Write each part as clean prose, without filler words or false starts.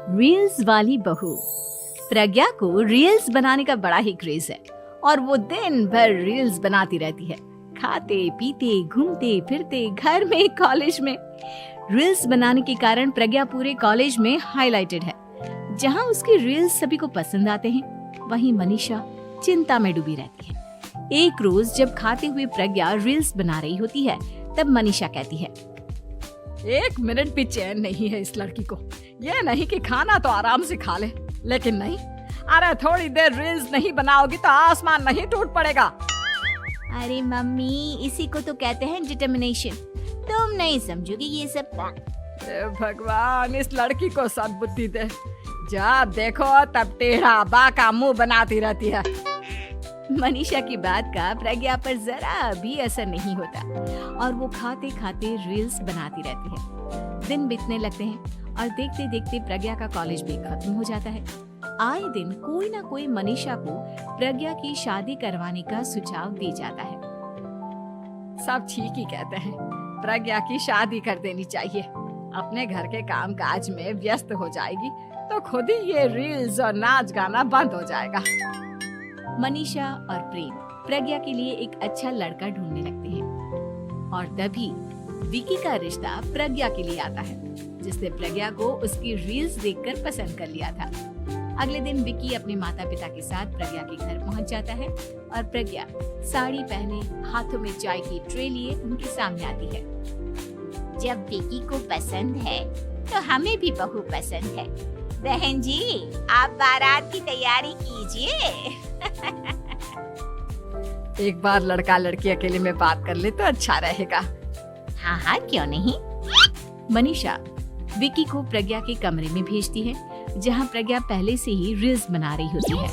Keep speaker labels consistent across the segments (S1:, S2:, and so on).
S1: Reels वाली बहू। प्रज्ञा को रील्स बनाने का बड़ा ही क्रेज है और वो दिन भर रील्स बनाती रहती है। खाते पीते घूमते फिरते घर में कॉलेज में रील्स बनाने के कारण प्रज्ञा पूरे कॉलेज में हाईलाइटेड है। जहां उसकी रील्स सभी को पसंद आते हैं, वहीं मनीषा चिंता में डूबी रहती है। एक रोज जब खाते हुए प्रज्ञा रील्स बना रही होती है, तब मनीषा कहती है,
S2: 1 मिनट भी चैन नहीं है इस लड़की को। ये नहीं कि खाना तो आराम से खा ले, लेकिन नहीं, अरे थोड़ी देर रील्स नहीं बनाओगी तो आसमान नहीं टूट पड़ेगा।
S1: अरे मम्मी, इसी को तो कहते हैं डिटर्मिनेशन। तुम नहीं समझोगी ये सब।
S2: भगवान, इस लड़की को सद्बुद्धि दे। जब देखो तब टेढ़ा बाका मुंह बनाती रहती है।
S1: मनीषा की बात का प्रज्ञा पर जरा भी असर नहीं होता और वो खाते खाते रील्स बनाती रहती है। दिन बीतने लगते हैं और देखते देखते प्रज्ञा का कॉलेज भी खत्म हो जाता है। आए दिन कोई ना कोई मनीषा को प्रज्ञा की शादी करवाने का सुझाव दे जाता है।
S2: सब ठीक ही कहते हैं, प्रज्ञा की शादी कर देनी चाहिए। अपने घर के काम काज में व्यस्त हो जाएगी तो खुद ही ये रील्स और नाच गाना बंद हो जाएगा।
S1: मनीषा और प्रेम प्रज्ञा के लिए एक अच्छा लड़का ढूंढने लगते हैं और तभी विकी का रिश्ता प्रज्ञा के लिए आता है, जिसने प्रज्ञा को उसकी रील्स देखकर पसंद कर लिया था। अगले दिन विकी अपने माता पिता के साथ प्रज्ञा के घर पहुंच जाता है और प्रज्ञा साड़ी पहने हाथों में चाय की ट्रे लिए उनके सामने आती है।
S3: जब विकी को पसंद है तो हमें भी बहू पसंद है। बहन जी, आप बारात की तैयारी कीजिए।
S2: एक बार लड़का लड़की अकेले में बात कर ले तो अच्छा रहेगा।
S3: हाँ हाँ, क्यों नहीं।
S1: मनीषा विकी को प्रज्ञा के कमरे में भेजती है, जहां प्रज्ञा पहले से ही रील्स बना रही होती है।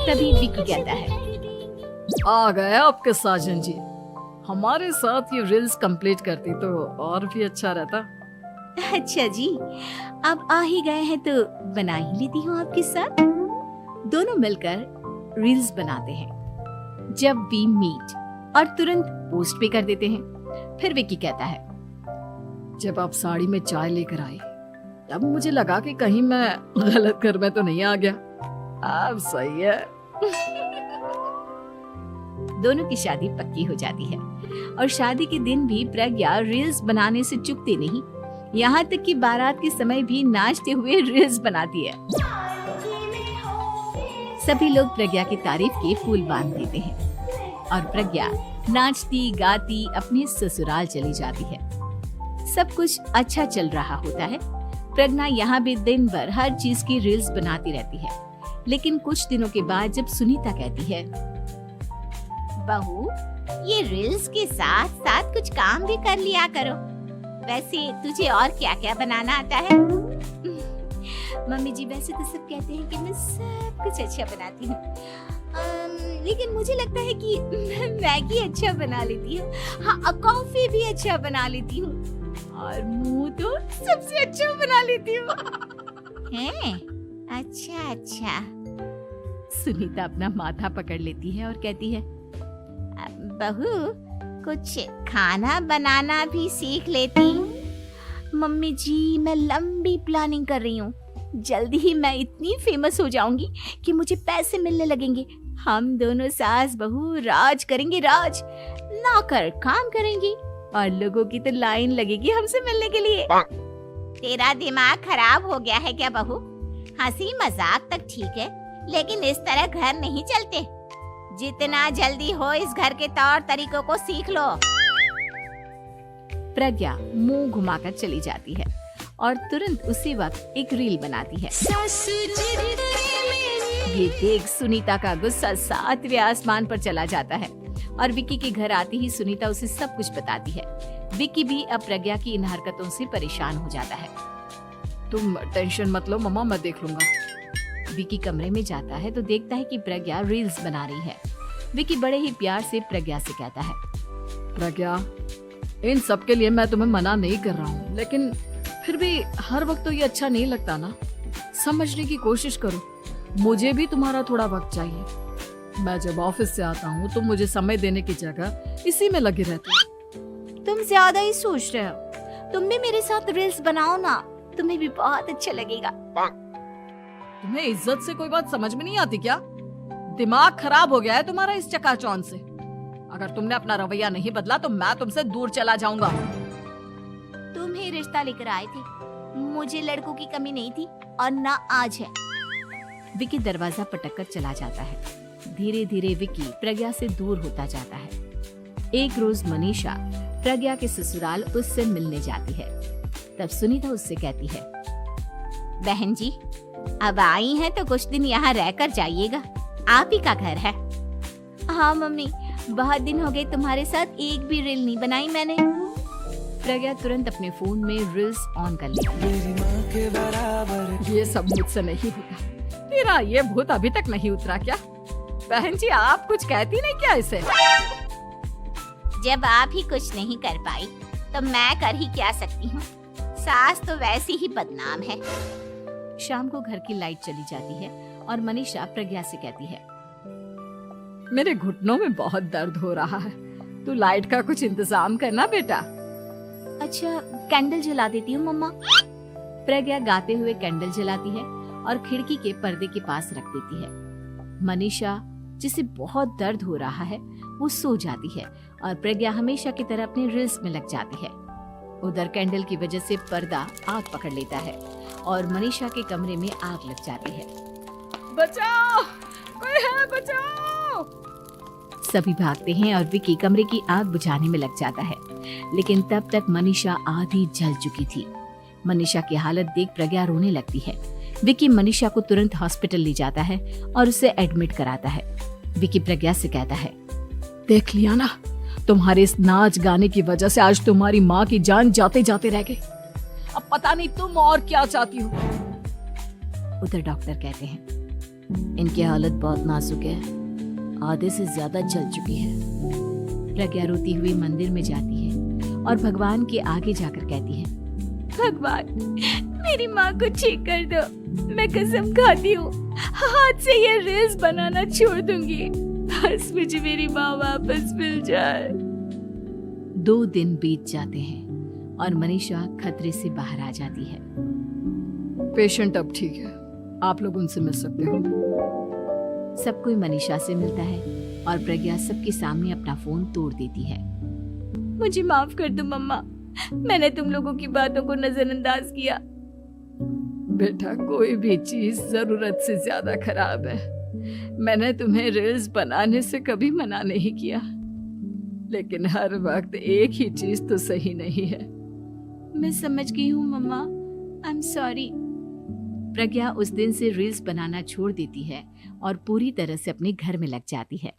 S1: तभी विकी कहता है,
S2: आ गए आपके साजन जी। हमारे साथ ये रील्स कंप्लीट करती तो और भी अच्छा रहता।
S1: अच्छा जी, अब आ ही गए हैं तो बना ही लेती हूँ आपके साथ। दोनों मिलकर रील्स बनाते हैं। जब वी मीट और तुरंत पोस्ट भी कर देते हैं। फिर विकी कहता है,
S2: जब आप साड़ी में चाय लेकर आई तब मुझे लगा कि कहीं मैं गलत घर में तो नहीं आ गया। अब सही है।
S1: दोनों की शादी पक्की हो जाती है और शादी के दिन भी प्रज्ञा रील्स बनाने से चूकती नहीं। यहाँ तक कि बारात के समय भी नाचते हुए रील्स बनाती है। सभी लोग प्रज्ञा की तारीफ के फूल बांध देते हैं और प्रज्ञा नाचती गाती अपने ससुराल चली जाती है। सब कुछ अच्छा चल रहा होता है। प्रज्ञा यहाँ भी दिन भर हर चीज की रील्स बनाती रहती है। लेकिन कुछ दिनों के बाद जब सुनीता कहती है,
S3: बहू, ये रील्स के साथ साथ कुछ काम भी कर लिया करो। वैसे तुझे और क्या क्या बनाना आता है?
S1: मम्मी जी, वैसे तो सब कहते हैं कि मैं सब कुछ अच्छा बनाती हूँ, लेकिन मुझे लगता है कि मैं मैगी अच्छा बना लेती हूँ। हाँ, कॉफी भी अच्छा बना लेती हूँ और मुंह तो सबसे अच्छा बना लेती हूँ।
S3: हैं? अच्छा अच्छा।
S1: सुनीता अपना माथा पकड़ लेती है और कहती है,
S3: बहू, कुछ खाना बनाना भी सीख लेती।
S1: मम्मी जी, मैं लंबी प्लानिंग कर रही हूँ। जल्दी ही मैं इतनी फेमस हो जाऊंगी कि मुझे पैसे मिलने लगेंगे। हम दोनों सास बहू राज करेंगे, राज नौकर काम करेंगे और लोगों की तो लाइन लगेगी हमसे मिलने के लिए।
S3: तेरा दिमाग खराब हो गया है क्या बहू? हंसी मजाक तक ठीक है, लेकिन इस तरह घर नहीं चलते। जितना जल्दी हो इस घर के तौर तरीकों को सीख लो।
S1: प्रज्ञा मुंह घुमाकर चली जाती है और तुरंत उसी वक्त एक रील बनाती है। ये देख सुनीता का गुस्सा 7वें आसमान पर चला जाता है और विकी के घर आती ही सुनीता उसे सब कुछ बताती है। विकी भी अब प्रज्ञा की इन हरकतों से परेशान हो जाता है।
S2: तुम टेंशन मत लो मम्मा, मैं देख लूंगा।
S1: विकी कमरे में जाता है तो देखता है कि प्रज्ञा रील्स बना रही है। विकी बड़े ही प्यार से प्रज्ञा से कहता है,
S2: प्रज्ञा, इन सब के लिए मैं तुम्हें मना नहीं कर रहा हूँ, लेकिन फिर भी हर वक्त तो ये अच्छा नहीं लगता ना। समझने की कोशिश करो, मुझे भी तुम्हारा थोड़ा वक्त चाहिए। मैं जब ऑफिस से आता हूँ तो मुझे समय देने की जगह इसी में लगी रहती है।
S1: तुम ज्यादा ही सोच रहे हो। तुम भी मेरे साथ रील्स बनाओ ना, तुम्हें भी बहुत अच्छा लगेगा।
S2: तुम्हें इज्जत से कोई बात समझ में नहीं आती क्या? दिमाग खराब हो गया है तुम्हारा इस चकाचौंध से। अगर तुमने अपना रवैया नहीं बदला तो मैं तुमसे दूर चला जाऊंगा।
S3: तुम ही रिश्ता लेकर आए थे, मुझे लड़कों की कमी नहीं थी और ना आज है।
S1: विकी दरवाजा पटक कर चला जाता है। धीरे धीरे विकी प्रज्ञा से दूर होता जाता है। एक रोज मनीषा प्रज्ञा के ससुराल उससे मिलने जाती है। तब सुनीता उससे कहती है,
S3: बहन जी, अब आई हैं तो कुछ दिन यहाँ रहकर जाइएगा, आप ही का घर है।
S1: हाँ मम्मी, बहुत दिन हो गए तुम्हारे साथ एक भी रील नहीं बनाई मैंने। प्रज्ञा तुरंत अपने फोन में रील्स ऑन कर लेती है।
S2: ये सब मुझसे नहीं होता। तेरा ये भूत अभी तक नहीं उतरा क्या? बहन जी, आप कुछ कहती नहीं क्या इसे?
S3: जब आप ही कुछ नहीं कर पाई तो मैं कर ही क्या सकती हूँ। सास तो वैसी ही बदनाम है।
S1: शाम को घर की लाइट चली जाती है और मनीषा प्रज्ञा से कहती है,
S2: मेरे घुटनों में बहुत दर्द हो रहा है, तू लाइट का कुछ इंतजाम करना बेटा।
S1: अच्छा, कैंडल जला देती हूँ मम्मा। प्रज्ञा गाते हुए कैंडल जलाती है और खिड़की के पर्दे के पास रख देती है। मनीषा, जिसे बहुत दर्द हो रहा है, वो सो जाती है और प्रज्ञा हमेशा की तरह अपने रील्स में लग जाती है। उधर कैंडल की वजह से पर्दा आग पकड़ लेता है और मनीषा के कमरे में आग लग जाती है।
S2: बचाओ, कोई है, बचाओ।
S1: सभी भागते हैं और विकी कमरे की आग बुझाने में लग जाता है, लेकिन तब तक मनीषा आधी जल चुकी थी। मनीषा की हालत देख प्रज्ञा रोने लगती है। विकी मनीषा को तुरंत हॉस्पिटल ले जाता है और उसे एडमिट कराता है। विकी प्रज्ञा से कहता है,
S2: देख लिया ना, तुम्हारे इस नाच गाने की वजह से आज तुम्हारी माँ की जान जाते जाते रह गई। अब पता नहीं तुम और क्या चाहती हो।
S1: उधर डॉक्टर कहते हैं, इनकी हालत बहुत नाजुक है, आधे से ज्यादा जल चुकी है। प्रज्ञा रोती हुई मंदिर में जाती है और भगवान के आगे जाकर कहती है, भगवान, मेरी माँ को ठीक कर दो। मैं कसम खाती हूँ, हाथ से ये रील्स बनाना छोड़ दूंगी। बस मुझे मेरी माँ वापस मिल जाए। 2 दिन बीत जाते हैं और मनीषा खतरे से बाहर आ जाती है।
S2: पेशेंट अब ठीक है, आप लोग उनसे मिल सकते हो।
S1: सब कोई मनीषा से मिलता है और प्रज्ञा सबके सामने अपना फोन तोड़ देती है। मुझे माफ कर दो मम्मा, मैंने तुम लोगों की बातों को नजरअंदाज किया।
S2: बेटा, कोई भी चीज जरूरत से ज्यादा खराब है। मैंने तुम्हें रील्स बनाने से कभी मना नहीं किया, लेकिन हर वक्त एक ही चीज तो सही नहीं है।
S1: मैं समझ गई हूँ मम्मा, आई एम सॉरी। प्रज्ञा उस दिन से रील्स बनाना छोड़ देती है और पूरी तरह से अपने घर में लग जाती है।